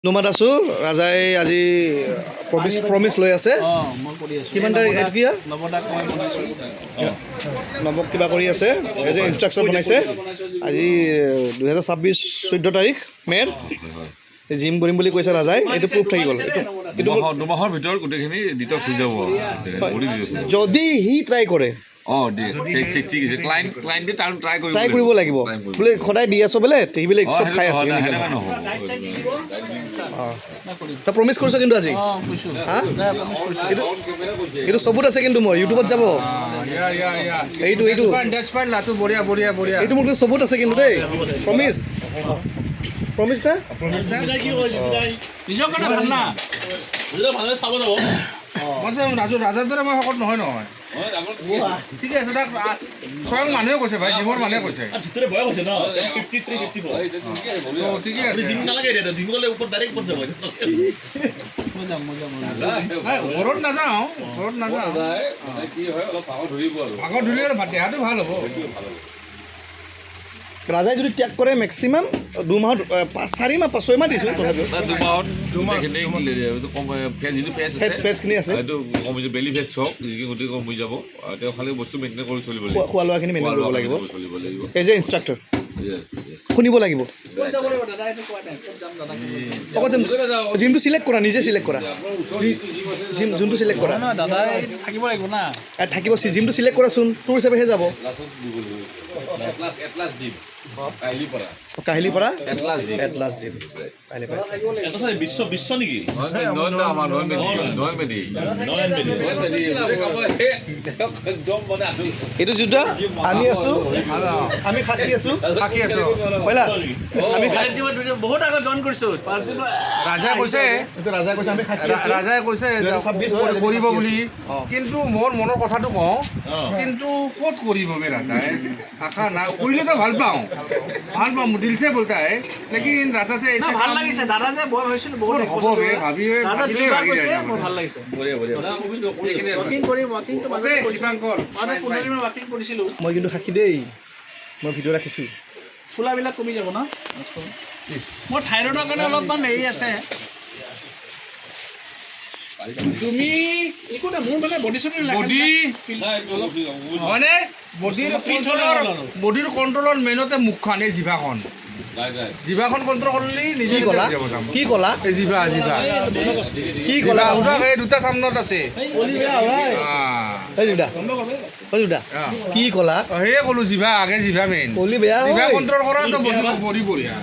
নুমাত আছোঁ ৰাজাই আজি প্ৰমিছ লৈ আছে কিমান তাৰিখ এতিয়া নৱক কিবা কৰি আছে এই যে ইনষ্ট্ৰাকশ্যন বনাইছে আজি 2026 14 তাৰিখ মে'ৰ জিম কৰিম বুলি কৈছে ৰাজাই এইটো প্ৰুফ থাকি গ'ল এইটো দুমাহৰ ভিতৰত গোটেইখিনি ডিটক্স হৈ যাব যদি সি ট্ৰাই কৰে ট্ৰাই কৰিব লাগিব বোলে সদায় দি আছ বোলে সেইবোলে চব খাই আছে তই প্ৰমিছ কৰিছ কিন্তু আজি এইটো চবুত আছে কিন্তু মোৰ ইউটিউবত যাব এইটো এইটো মোৰ চবুত আছে কিন্তু দেই প্ৰমিছ না নিজৰ কাৰণে ভাল না চাব যাব ৰাজু ৰাজাৰ দৰে মই শকত নহয় নহয় ঠিকে আছে তাক স্বয়ং মানুহে কৈছে ভাই জিমৰ মানুহে কৈছে বয়স হৈছে ন 53 54 ঠিকে আছে জিম নালাগে এতিয়া জিম গ'লে ওপৰত ডাইৰেক্ট ওপৰত যাব ঘৰত নাযাওঁ কি হয় অলপ ভাগৰ ধৰিব আৰু ভাগৰ ধৰিলে দেহাটো ভাল হ'ব ৰাজাই যদি ত্যাগ কৰে মেক্সিমাম 2 মাহত 4 মাহ 6 মাহ দিছোঁ তথাপিও ফেটছখিনি আছে বেলি ফেটছ হওক গোটেই কম হৈ যাব তেওঁ খালি বস্তু মেইনটেইন কৰি চলিব লাগিব খোৱা লোৱাখিনি মেইনটেইন কৰিব লাগিব চলিব লাগিব এজ এ ইনষ্ট্ৰাক্টৰ শুনিব লাগিব জিমটো চিলেক্ট কৰা নিজে চিলেক্ট কৰা জিম যোনটো চিলেক্ট কৰা দাদাই থাকিব লাগিব না থাকিব জিমটো চিলেক্ট কৰাচোন তোৰ হিচাপেহে যাব কাহিলীৰ পৰা এটলাছ জিম কাহিলীৰ পৰা বিশ্ব নেকি এইটো যুদ্ধ আমি আছোঁ আমি খাকি আছোঁ বহুত আগত জইন কৰিছোঁ ৰাজাই কৈছে আমি খাকি আছোঁ ৰাজাই কৈছে 2026 কৰিব বুলি কিন্তু মোৰ মনৰ কথাটো কওঁ কিন্তু ক'ত কৰিব বে ৰাজাই আশা নাই কৰিলেতো ভাল পাওঁ মোৰ দিল সে বলতা है लेकिन राजा से ऐसे ভাল লাগিছে দাদা যে বয় হৈছিল বহুত হ'ব বে ভাবি ভাল লাগিছে মই কিন্তু সাক্ষী দেই মই ভিডিঅ' ৰাখিছোঁ ফুলাবিলাক কমি যাব ন মোৰ থাইৰয়ডৰ কাৰণে অলপমান হেৰি আছে তুমি একো না মোৰ মানে বডি চডি মানে বডিৰ কণ্ট্ৰলৰ মেইনতে মুখখন এই জিভাখন জিভাখন কণ্ট্ৰল কৰিলে নিজে কি ক'লা এই জিভা কি ক'লা এই দুটা চামনত আছে কি ক'লা সেয়ে ক'লো জিভা আগে জিভা মেইন কলি বেয়া জিভা কণ্ট্ৰল কৰাটো বডি বঢ়িয়া